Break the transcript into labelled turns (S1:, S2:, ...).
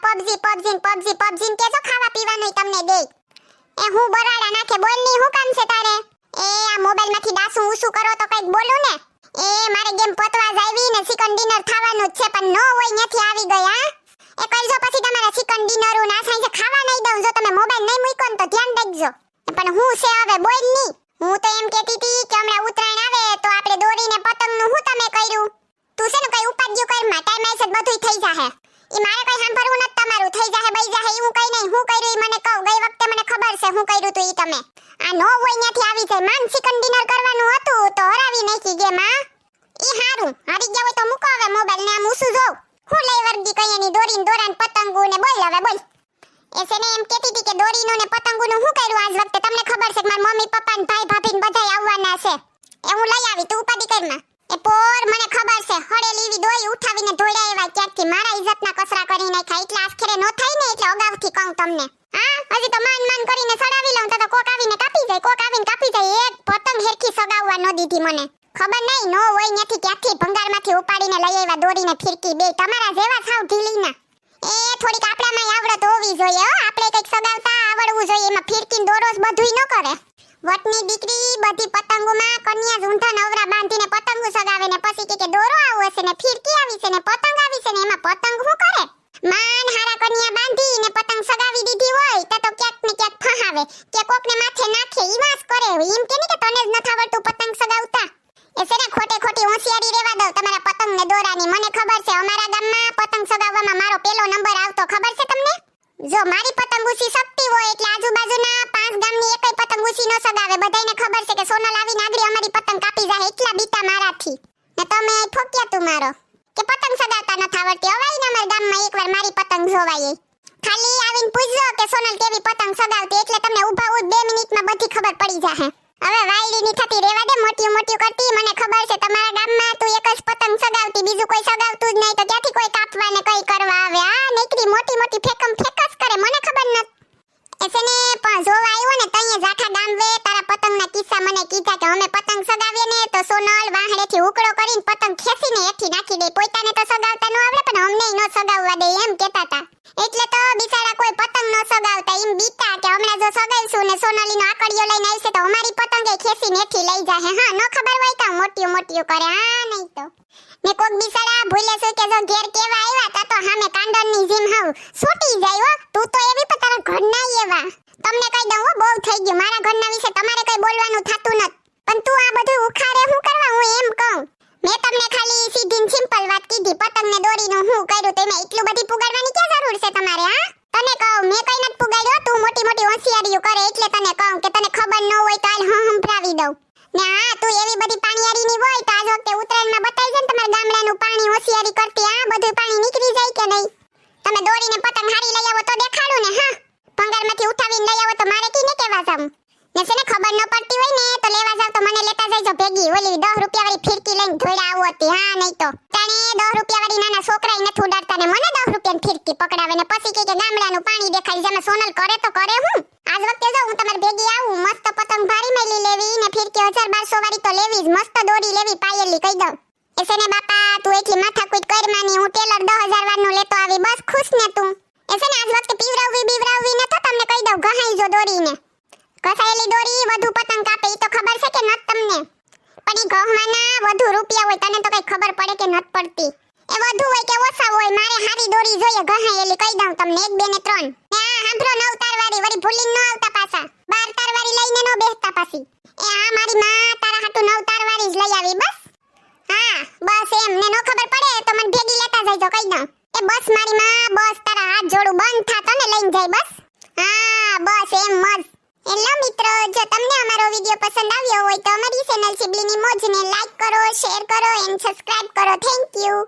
S1: PUBG PUBG ને PUBG PUBG કે જો ખાવા પીવાનું તમને દે. એ હું બરાડા નાખે બોલ ની હું કામ છે તારે? એ આ મોબાઈલ માંથી દાસું ઉસું કરો તો કઈક બોલું ને. એ મારે ગેમ પતવા જાવી ને ચિકન ડિનર ખાવાનું છે પણ નો હોય ત્યાંથી આવી ગયા. એ કરજો પછી તમારા ચિકન ડિનર ના સાંજે ખાવા નહીં દઉં જો તમે મોબાઈલ નહીં મૂકો ને તો ધ્યાન રાખજો. પણ હું છે હવે બોલ ની. હું તો એમ કહેતી હતી કે હમણાં ઉત્તરાયણ આવે તો આપણે દોરીને પતંગનું હું તમે કર્યું? તું છે ને કઈ ઉપાડ્યું કર માં ટાઈમ આવશે બધુંય થઈ જાહે. ઈ મારે કઈ સાંભળવું નથી તમારું થઈ જાહે બઈ જાહે એવું કઈ નહીં. હું કર્યું ઈ મને કહો. ગઈ વખતે મને ખબર છે હું કર્યું તું ઈ તમે. આ નો હોય ત્યાંથી આવી જાય. માન ચિકન ડિનર કરવાનું હતું તો હરાવી નાખી ગેમ આ. ઈ હારું હારી ગયા હોય તો મૂકો હવે મોબાઈલ ને આમ ઉસું જોઉં. હું લઈ વર્ગી કઈ એની દોરીને દોરાન પતંગો ને બોલ હવે બોલ. એસે ને એમ કહેતી હતી કે દોરીનું ને પતંગોનું હું કર્યું આજ વખતે તમને ખબર છે કે મારા મમ્મી પપ્પા ને ભાઈ ભાભી ને બધાય આવવાના છે. એ હું લઈ આવી તું ઉપાડી કરમાં. એ પોર મને ખબર છે હળેલી એવી દોરી ઉઠાવીને ધોળ્યા એવા ક્યાંકથી મારા ઇજ્જતના કસરા કરી નાખ્યા. એટલે આખરે નો થાય ને એટલે અગાઉથી કહું તમને. હા હજી તો માન કરીને સડાવી લઉં તો કોક આવીને કાપી જાય. કોક આવીને કાપી જાય. એક પતંગ હેરખી સગાવવા ન દીધી મને. ખબર નહીં નો હોય ત્યાંથી ક્યાંથી ભંગારમાંથી ઉપાડીને લઈ આવ્યા દોરીને ફિરકી બે તમારા જેવા સાવ ઢીલીના. એ થોડીક આપણામાં આવડત હોવી જોઈએ હો. આપણે કંઈક સગાવતા આવડવું જોઈએ. એમાં ફિરકી દોરોસ બધુંય ન કરે. વટની દીકરી બધી પતંગોમાં કન્યા ઝૂંઠા નવરા બાંધીને પતંગો સગાવે ને પછી કે દોરો આવો હશે ને ફિરકી આવી છે ને પતંગ આવી છે ને એમાં પતંગ શું કરે? માન હારા કન્યા બાંધી ને પતંગ સગાવી દીધી હોય તો ક્યાંક ને ક્યાંક ફહાવે કે કોકને માથે નાખે ઈ વાસ કરે. એમ કે ની કે તને જ નથી આવડતું પતંગ સગાવતા. એ છે ને ખોટે ખોટી હોશિયારી રેવા દઉં તમારા પતંગ ને દોરાની. મને ખબર છે અમારા ગામમાં પતંગ સગાવવામાં મારો પહેલો નંબર આવતો. ખબર છે તમને? જો મારી પતંગ ઉસી શક્તિ હોય એટલે આજુબાજુના 5 ગામની એકય પતંગ ઉસી ન સગાવે. બધાયને ખબર છે કે સોનલ આવીને આગળ અમારી પતંગ કાપી જાય. એટલા બીતા મારાથી ને તમે ઠોક્યા તું મારો કે પતંગ સગાવતા નથી આવડતી. અવાય ને અમારા ગામમાં એકવાર મારી પતંગ જોવાય. ખાલી આવીને પૂછજો કે સોનલ કેવી પતંગ સગાવતી એટલે તમને ઊભા ઉભ 2 મિનિટમાં બધી ખબર પડી જાહે. હવે વાયડીની થતી રેવા દે મોટી મોટી કરતી. મને ખબર છે તમારા ગામમાં તું એક જ પતંગ સગાવતી બીજું કોઈ સગાવતું જ નહીં તો ક્યાંથી કોઈ કાપવા ને કઈ કરવા આવે. આ નીકળી મોટી મોટી ફેકમ ફેકસ કરે મને ખબર નથી. એસને પણ જોવા આવ્યો ને તઈએ જાઠા ગામ વે તારા પતંગના કિસ્સા મને કીધા કે અમે પતંગ સગાવીએ ને તો સોનલ વાહડેથી ઉકળો કરીને પતંગ ખેંચીને હેઠી નાખી દે. પોતાને તો સગાવતા ન આવડે પણ અમને ન સગાવવા દે એમ કહેતા હતા. એટલે તો બિચારા કોઈ પતંગ ન સગાવતા એમ બીતા કે હમણાં જો સગાઈશું ને સોનલીનો આકડિયો લઈને આવશે તો અમારી પતંગે ખેંચીને હેઠી લઈ જાહે. હા ન ખબર હોય તો મોટી મોટી કરે. હા નહીં તો ને કોક બિચારા ભૂલે છે કે જો ઘેર કેવા આવ્યા તો સામે કાંડરની જીમ હાવ છૂટી જાય હો. તું તો એવી પણ તારા ઘરના એવા. તમને કહી દઉં હો બહુ થઈ ગયું. મારા ઘરના વિશે તમારે કઈ બોલવાનું થાતું નથી. પણ તું આ બધું ઉખાડે હું કરવા હું એમ કહું. મેં તમને ખાલી સીધી ને સિમ્પલ વાત કીધી. પતંગ ને દોરીનું હું કર્યું તો એમાં એટલું બધી પુગાડવાની ક્યાં જરૂર છે તમારે? હા તને કહું મેં કઈ નથી પુગાડ્યો. તું મોટી મોટી હોશિયારીઓ કરે એટલે તને કહું કે તને ખબર ન હોય તો હાલ સંભળાવી દઉં ને. હા તું એવી બધી પાણીયારીની હોય તો આજ વખતે ઉત્તરાયણમાં બતાવી છે ને તમારા ગામડાનું પાણી હોશિયારી કરતી. આ બધું પાણી નીકળી જાય કે નહીં? તમે દોરીને પતંગ હારી લઈ આવો તો દેખાડું ને. હા ભંગારમાંથી ઉઠાવીને લઈ આવો તો મારે કીને કેવા જાવ ને? છે ને ખબર ન પડતી હોય ને તો લેવા જાવ તો મને લેતા જઈજો ભેગી. ઓલી 10 રૂપિયા વાળી ફિરકી લઈને ધોળા આવો હતી. હા નહીં તો તાણે 10 રૂપિયા વાળી નાના છોકરાય નથી ઉડાડતા ને મને 10 રૂપિયાની ફિરકી પકડાવે ને પછી કે ગામડાનું પાણી દેખાય. જેમાં સોનલ કરે તો કરે હું. આજ વખતે જો હું તમારી ભેગી આવું મસ્ત પતંગ ભારી મેલી લેવી ને ફિરકી 1000-1200 વાળી તો લેવી જ. મસ્ત દોરી લેવી પાયેલી કહી દઉં. એસે ને બાપા તું એટલી માથાકૂટ કરમાની. હું ટેલર 10000 વાળનું લેતો આવી બસ ખુશ ને તું. એસે ને આજ વખતે પીવરાવવી ન તો તમને કહી દઉં ઘહાઈ જો દોરીને. ઘસાયેલી દોરી વધુ પતંગ કાપે ઈ તો ખબર છે કે નત તમને? પણ ઈ ગહવાના વધુ રૂપિયા હોય તને તો કઈ ખબર પડે કે નત પડતી? એ વધુ હોય કે ઓછા હોય મારે હારી દોરી જોઈએ ઘહાયેલી કહી દઉં તમને 1 2 ને 3. ને આ સાંભળો 9 તારવાળી વળી ભૂલીને ન આવતા પાછા. 12 તારવાળી લઈને ન બેસતા પાછી. એ આ મારી માં તારા હાટુ 9 તારવાળી જ લઈ આવી બસ. હા બસ એમ ને નો ખબર પડે તો મને ભેગી લેતા જઈજો કહી દઉં. એ બસ મારી માં બસ તારા હાથ જોડું બંધ થાતો ને લઈને જાય બસ. હા બસ એમ મસ્ત. હેલો મિત્રો જો તમને અમારો વિડિયો પસંદ આવ્યો હોય તો અમારી ચેનલ સિબલીની મોજને લાઈક કરો શેર કરો એન્ડ સબસ્ક્રાઇબ કરો. Thank you.